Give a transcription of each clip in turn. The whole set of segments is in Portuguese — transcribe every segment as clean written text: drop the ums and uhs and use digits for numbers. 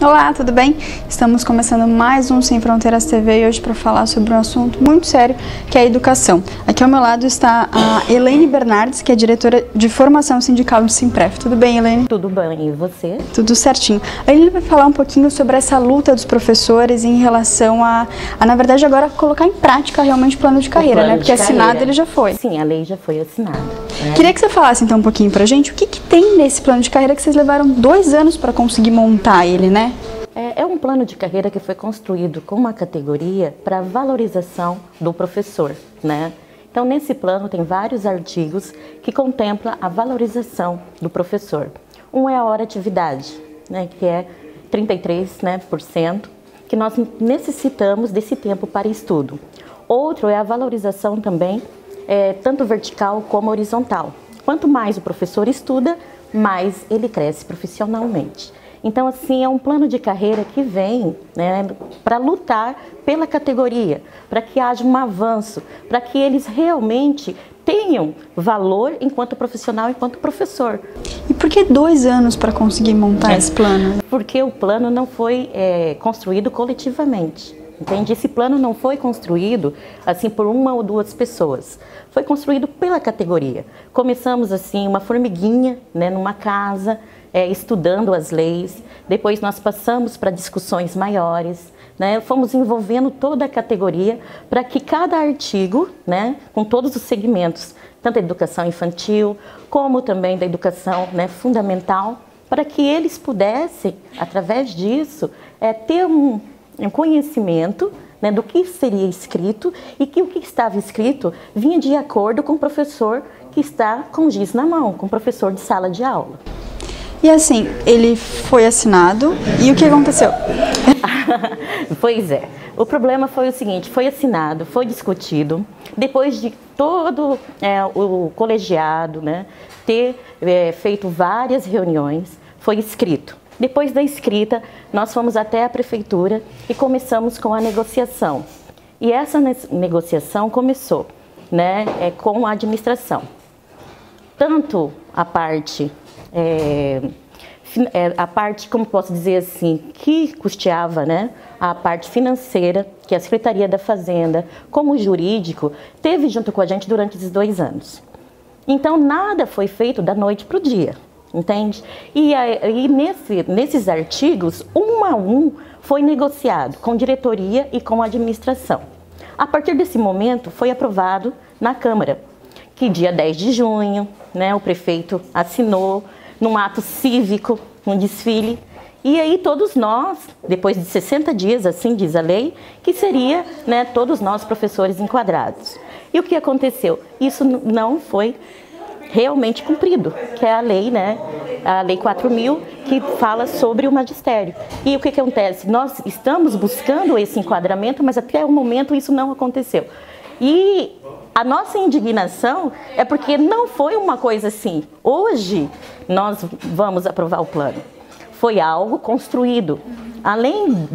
Olá, tudo bem? Estamos começando mais um Sem Fronteiras TV e hoje para falar sobre um assunto muito sério, que é a educação. Aqui ao meu lado está a Elaine Bernardes, que é diretora de formação sindical do Simpref. Tudo bem, Elaine? Tudo bem, e você? Tudo certinho. A Elaine vai falar um pouquinho sobre essa luta dos professores em relação a na verdade, agora colocar em prática realmente o plano de carreira, né? Porque assinado ele já foi. Sim, a lei já foi assinada. Queria que você falasse então um pouquinho pra gente o que tem nesse plano de carreira que vocês levaram 2 anos para conseguir montar ele, né? É um plano de carreira que foi construído com uma categoria para valorização do professor, né? Então, nesse plano tem vários artigos que contemplam a valorização do professor. Um é a hora atividade, né, que é 33%, né, que nós necessitamos desse tempo para estudo. Outro é a valorização também, tanto vertical como horizontal. Quanto mais o professor estuda, mais ele cresce profissionalmente. Então, assim, é um plano de carreira que vem, né, para lutar pela categoria, para que haja um avanço, para que eles realmente tenham valor enquanto profissional, enquanto professor. E por que 2 anos para conseguir montar esse plano? Porque o plano não foi construído coletivamente. Entende? Esse plano não foi construído assim por uma ou duas pessoas. Foi construído pela categoria. Começamos assim, uma formiguinha, né, numa casa, estudando as leis. Depois nós passamos para discussões maiores, né? Fomos envolvendo toda a categoria para que cada artigo, né, com todos os segmentos, tanto da educação infantil como também da educação, né, fundamental, para que eles pudessem, através disso, ter um conhecimento, né, do que seria escrito e que o que estava escrito vinha de acordo com o professor que está com o giz na mão, com o professor de sala de aula. E assim, ele foi assinado e o que aconteceu? Pois é, o problema foi o seguinte, foi assinado, foi discutido, depois de todo o colegiado, né, ter feito várias reuniões, foi escrito. Depois da escrita, nós fomos até a prefeitura e começamos com a negociação. E essa negociação começou, né, com a administração. Tanto a parte, como posso dizer assim, que custeava, né, a parte financeira, que é a Secretaria da Fazenda, como o jurídico, teve junto com a gente durante esses 2 anos. Então, nada foi feito da noite para o dia. Entende? E nesses artigos, um a um, foi negociado com diretoria e com a administração. A partir desse momento, foi aprovado na Câmara, que dia 10 de junho, né, o prefeito assinou num ato cívico, num desfile. E aí todos nós, depois de 60 dias, assim diz a lei, que seria, né, todos nós professores enquadrados. E o que aconteceu? Isso não foi realmente cumprido, que é a lei, né, a Lei 4.000, que fala sobre o magistério. E o que acontece? Nós estamos buscando esse enquadramento, mas até o momento isso não aconteceu. E a nossa indignação é porque não foi uma coisa assim, hoje nós vamos aprovar o plano. Foi algo construído. Além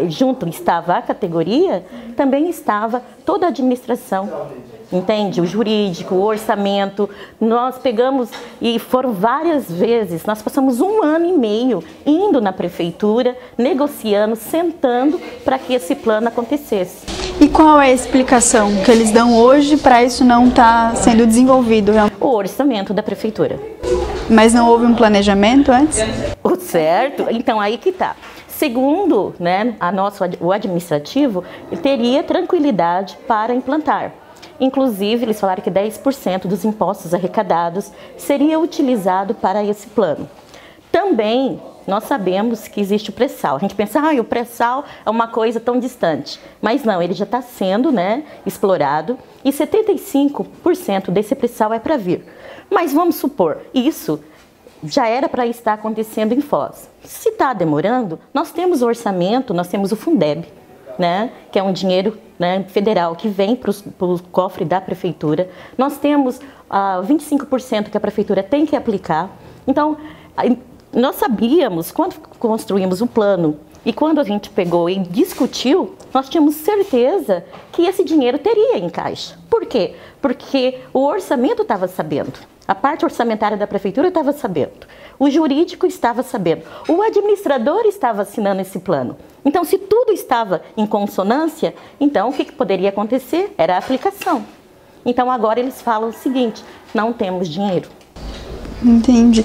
junto estava a categoria, também estava toda a administração. Entende? O jurídico, o orçamento, nós pegamos e foram várias vezes, nós passamos 1 ano e meio indo na prefeitura, negociando, sentando para que esse plano acontecesse. E qual é a explicação que eles dão hoje para isso não estar sendo desenvolvido? O orçamento da prefeitura. Mas não houve um planejamento antes? O certo? Então aí que tá. Segundo, né, o administrativo, ele teria tranquilidade para implantar. Inclusive, eles falaram que 10% dos impostos arrecadados seria utilizado para esse plano. Também, nós sabemos que existe o pré-sal. A gente pensa, o pré-sal é uma coisa tão distante. Mas não, ele já está sendo, né, explorado e 75% desse pré-sal é para vir. Mas vamos supor, isso já era para estar acontecendo em Foz. Se está demorando, nós temos o orçamento, nós temos o Fundeb, né, que é um dinheiro, né, federal que vem para o cofre da prefeitura. Nós temos 25% que a prefeitura tem que aplicar. Então, nós sabíamos, quando construímos o plano e quando a gente pegou e discutiu, nós tínhamos certeza que esse dinheiro teria em caixa. Por quê? Porque o orçamento estava sabendo. A parte orçamentária da prefeitura estava sabendo. o jurídico estava sabendo, o administrador estava assinando esse plano. Então, se tudo estava em consonância, então o que poderia acontecer? Era a aplicação. Então, agora eles falam o seguinte: não temos dinheiro. Entendi.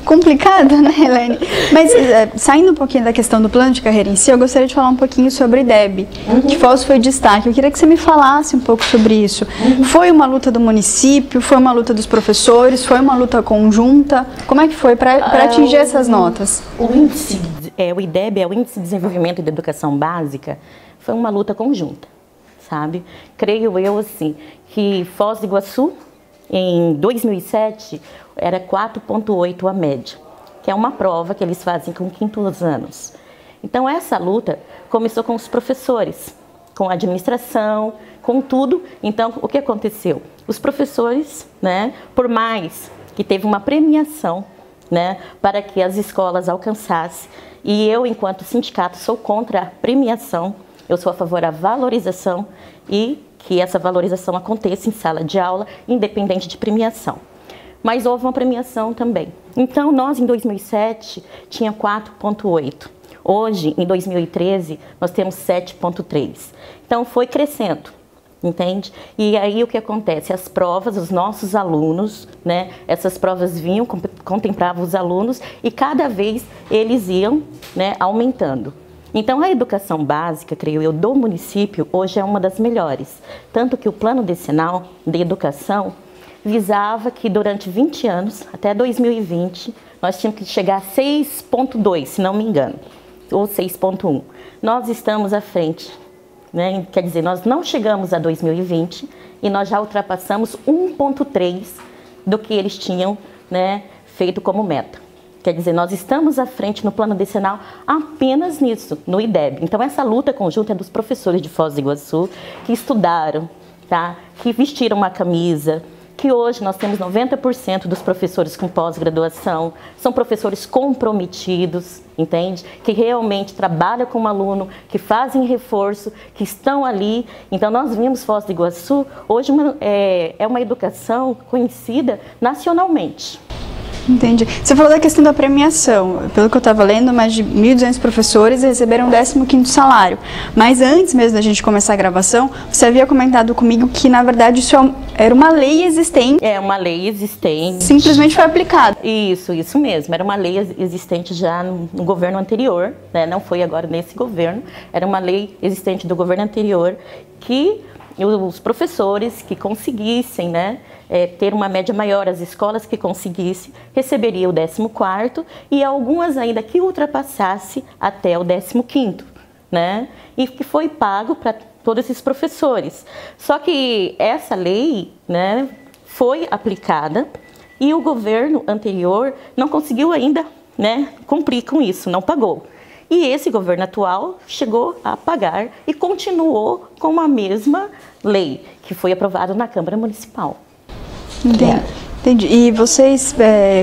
Complicado, né, Elaine? Mas saindo um pouquinho da questão do plano de carreira em si, eu gostaria de falar um pouquinho sobre IDEB, que foi destaque. Eu queria que você me falasse um pouco sobre isso. Foi uma luta do município? Foi uma luta dos professores? Foi uma luta conjunta? Como é que foi para atingir essas notas? O IDEB é o Índice de Desenvolvimento da Educação Básica. Foi uma luta conjunta, sabe? Creio eu, assim, que Foz do Iguaçu, em 2007, era 4,8 a média, que é uma prova que eles fazem com 5º anos. Então, essa luta começou com os professores, com a administração, com tudo. Então, o que aconteceu? Os professores, né, por mais que teve uma premiação, né, para que as escolas alcançassem, e eu, enquanto sindicato, sou contra a premiação, eu sou a favor da valorização e que essa valorização aconteça em sala de aula, independente de premiação. Mas houve uma premiação também. Então, nós em 2007 tinha 4,8. Hoje, em 2013, nós temos 7,3. Então, foi crescendo, entende? E aí o que acontece? As provas, os nossos alunos, né? Essas provas vinham, contemplavam os alunos e cada vez eles iam, né, aumentando. Então, a educação básica, creio eu, do município, hoje é uma das melhores. Tanto que o plano decenal de educação visava que durante 20 anos, até 2020, nós tínhamos que chegar a 6,2, se não me engano, ou 6,1. Nós estamos à frente, né? Quer dizer, nós não chegamos a 2020 e nós já ultrapassamos 1,3 do que eles tinham, né, feito como meta. Quer dizer, nós estamos à frente no plano decenal apenas nisso, no IDEB. Então, essa luta conjunta é dos professores de Foz do Iguaçu, que estudaram, tá? Que vestiram uma camisa, que hoje nós temos 90% dos professores com pós-graduação, são professores comprometidos, entende? Que realmente trabalham com o aluno, que fazem reforço, que estão ali. Então, nós vimos Foz do Iguaçu, hoje é uma educação conhecida nacionalmente. Entendi. Você falou da questão da premiação. Pelo que eu estava lendo, mais de 1.200 professores receberam o 15º salário. Mas antes mesmo da gente começar a gravação, você havia comentado comigo que, na verdade, isso era uma lei existente. É uma lei existente. Simplesmente foi aplicada. Isso mesmo. Era uma lei existente já no governo anterior, né? Não foi agora nesse governo. Era uma lei existente do governo anterior que os professores que conseguissem, né, ter uma média maior, as escolas que conseguissem, receberiam o 14º e algumas ainda que ultrapassasse até o 15º, né, e que foi pago para todos esses professores. Só que essa lei, né, foi aplicada e o governo anterior não conseguiu ainda, né, cumprir com isso, não pagou. E esse governo atual chegou a pagar e continuou com a mesma lei que foi aprovada na Câmara Municipal. Entendi. E vocês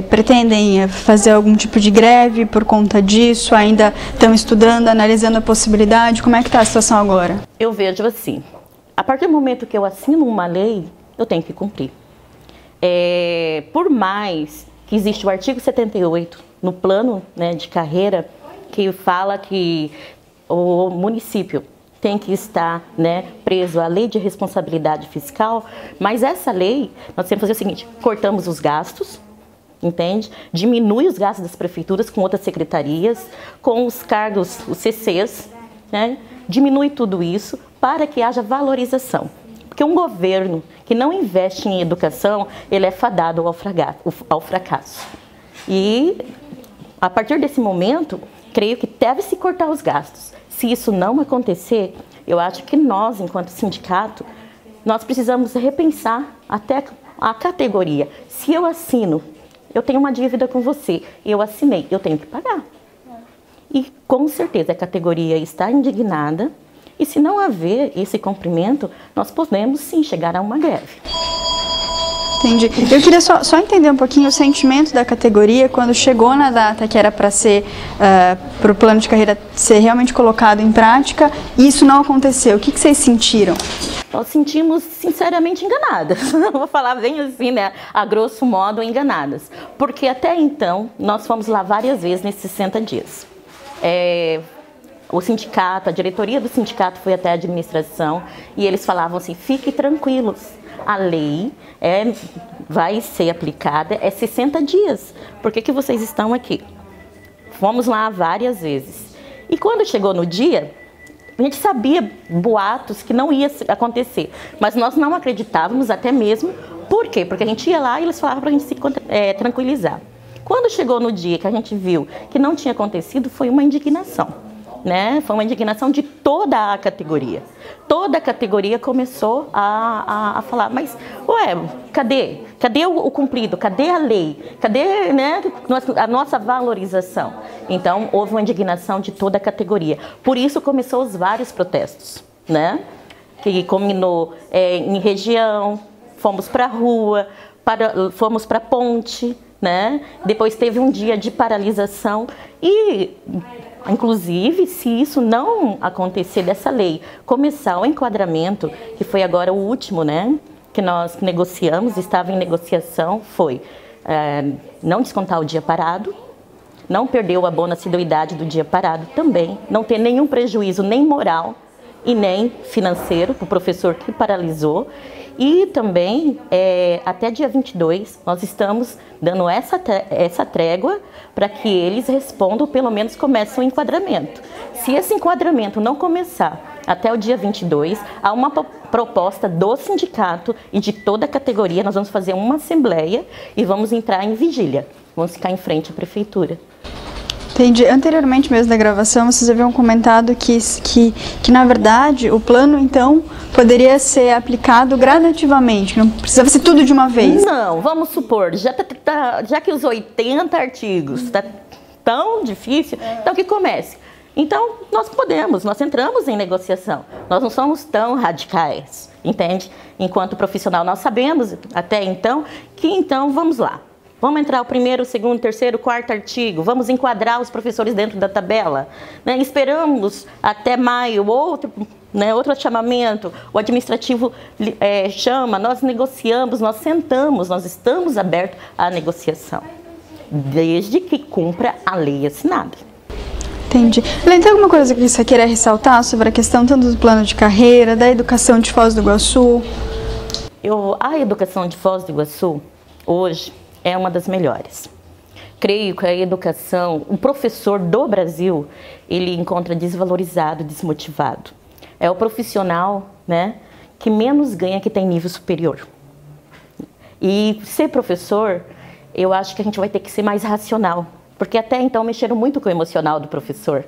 pretendem fazer algum tipo de greve por conta disso? Ainda estão estudando, analisando a possibilidade? Como é que está a situação agora? Eu vejo assim, a partir do momento que eu assino uma lei, eu tenho que cumprir. Por mais que existe o artigo 78 no plano, né, de carreira, que fala que o município tem que estar, né, preso à lei de responsabilidade fiscal, mas essa lei, nós temos que fazer o seguinte: cortamos os gastos, entende? Diminui os gastos das prefeituras com outras secretarias, com os cargos, os CCs, né? Diminui tudo isso para que haja valorização. Porque um governo que não investe em educação, ele é fadado ao fracasso. E a partir desse momento, creio que deve-se cortar os gastos. Se isso não acontecer, eu acho que nós, enquanto sindicato, nós precisamos repensar até a categoria. Se eu assino, eu tenho uma dívida com você, eu assinei, eu tenho que pagar. E com certeza a categoria está indignada, e se não haver esse cumprimento, nós podemos sim chegar a uma greve. Entendi. Eu queria só entender um pouquinho o sentimento da categoria quando chegou na data que era para ser, para o plano de carreira ser realmente colocado em prática e isso não aconteceu. O que vocês sentiram? Nós sentimos sinceramente enganadas, vou falar bem assim, né, a grosso modo enganadas, porque até então nós fomos lá várias vezes nesses 60 dias. O sindicato, a diretoria do sindicato foi até a administração e eles falavam assim, fiquem tranquilos, a lei vai ser aplicada, 60 dias, por que vocês estão aqui? Fomos lá várias vezes e quando chegou no dia, a gente sabia boatos que não ia acontecer, mas nós não acreditávamos até mesmo. Por quê? Porque a gente ia lá e eles falavam para a gente se tranquilizar. Quando chegou no dia que a gente viu que não tinha acontecido, foi uma indignação, né? Foi uma indignação de toda a categoria. Toda a categoria começou a falar, mas, ué, cadê o cumprido? Cadê a lei? Cadê, né, a nossa valorização? Então, houve uma indignação de toda a categoria. Por isso, começou os vários protestos, né? Que culminou em região, fomos para a rua, fomos para a ponte, né? Depois teve um dia de paralisação e... Inclusive, se isso não acontecer dessa lei, começar o enquadramento, que foi agora o último, né, que nós negociamos, estava em negociação, foi não descontar o dia parado, não perder o abono assiduidade do dia parado também, não ter nenhum prejuízo nem moral e nem financeiro para o professor que paralisou. E também, até dia 22, nós estamos dando essa trégua para que eles respondam, pelo menos comecem o enquadramento. Se esse enquadramento não começar até o dia 22, há uma proposta do sindicato e de toda a categoria, nós vamos fazer uma assembleia e vamos entrar em vigília. Vamos ficar em frente à prefeitura. Entendi. Anteriormente mesmo da gravação, vocês haviam comentado que na verdade, o plano, então, poderia ser aplicado gradativamente, não precisava ser tudo de uma vez. Não, vamos supor, já que os 80 artigos está tão difícil, então que comece. Então, nós entramos em negociação, nós não somos tão radicais, entende? Enquanto profissional, nós sabemos até então que, então, vamos lá. Vamos entrar o primeiro, segundo, terceiro, quarto artigo, vamos enquadrar os professores dentro da tabela, né? Esperamos até maio, outro chamamento, o administrativo chama, nós negociamos, nós sentamos, nós estamos abertos à negociação, desde que cumpra a lei assinada. Entendi. Helene, tem alguma coisa que você queira ressaltar sobre a questão tanto do plano de carreira, da educação de Foz do Iguaçu? A educação de Foz do Iguaçu, hoje, é uma das melhores. Creio que a educação, o professor do Brasil, ele encontra desvalorizado, desmotivado. É o profissional, né, que menos ganha, que tem nível superior. E ser professor, eu acho que a gente vai ter que ser mais racional, porque até então mexeram muito com o emocional do professor.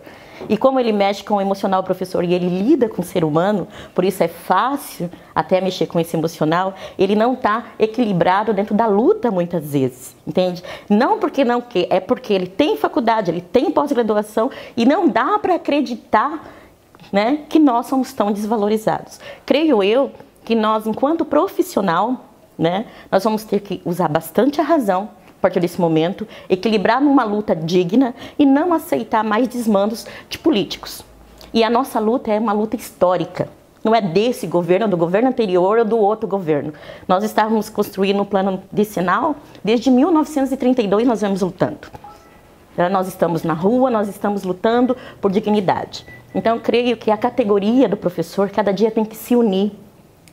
E como ele mexe com o emocional do professor e ele lida com o ser humano, por isso é fácil até mexer com esse emocional, ele não está equilibrado dentro da luta muitas vezes, entende? Não porque não quer, é porque ele tem faculdade, ele tem pós-graduação e não dá para acreditar, né, que nós somos tão desvalorizados. Creio eu que nós, enquanto profissional, né, nós vamos ter que usar bastante a razão, a partir desse momento, equilibrar numa luta digna e não aceitar mais desmandos de políticos. E a nossa luta é uma luta histórica, não é desse governo, do governo anterior ou do outro governo. Nós estávamos construindo um plano decenal, desde 1932 nós vamos lutando. Nós estamos na rua, nós estamos lutando por dignidade. Então, eu creio que a categoria do professor cada dia tem que se unir,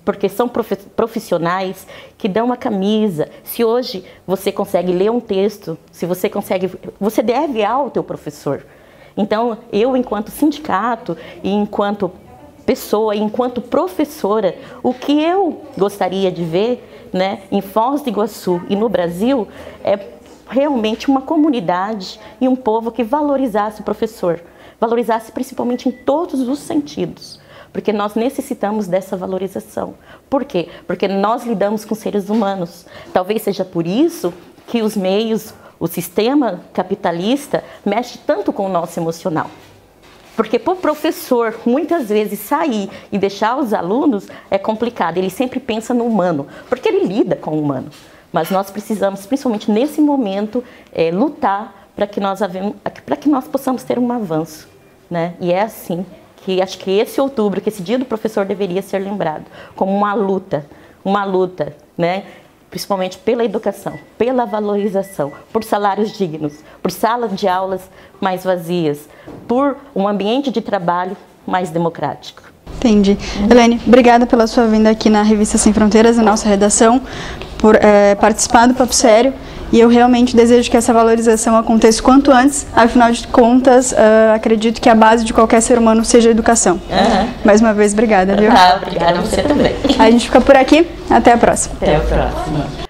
porque são profissionais que dão uma camisa. Se hoje você consegue ler um texto, se você consegue, você deve ao teu professor. Então, eu, enquanto sindicato e enquanto pessoa, e enquanto professora, o que eu gostaria de ver, né, em Foz do Iguaçu e no Brasil é realmente uma comunidade e um povo que valorizasse o professor, valorizasse principalmente em todos os sentidos. Porque nós necessitamos dessa valorização. Por quê? Porque nós lidamos com seres humanos. Talvez seja por isso que os meios, o sistema capitalista mexe tanto com o nosso emocional. Porque para o professor, muitas vezes, sair e deixar os alunos é complicado. Ele sempre pensa no humano, porque ele lida com o humano. Mas nós precisamos, principalmente nesse momento, lutar para que nós possamos ter um avanço, né? E é assim que acho que esse outubro, que esse dia do professor deveria ser lembrado como uma luta, né? Principalmente pela educação, pela valorização, por salários dignos, por salas de aulas mais vazias, por um ambiente de trabalho mais democrático. Entendi. Elaine, obrigada pela sua vinda aqui na Revista Sem Fronteiras, na nossa redação, por participar do Papo Sério. E eu realmente desejo que essa valorização aconteça quanto antes. Afinal de contas, acredito que a base de qualquer ser humano seja a educação. Mais uma vez, obrigada, viu? Obrigada a você também. A gente fica por aqui. Até a próxima. Até a próxima.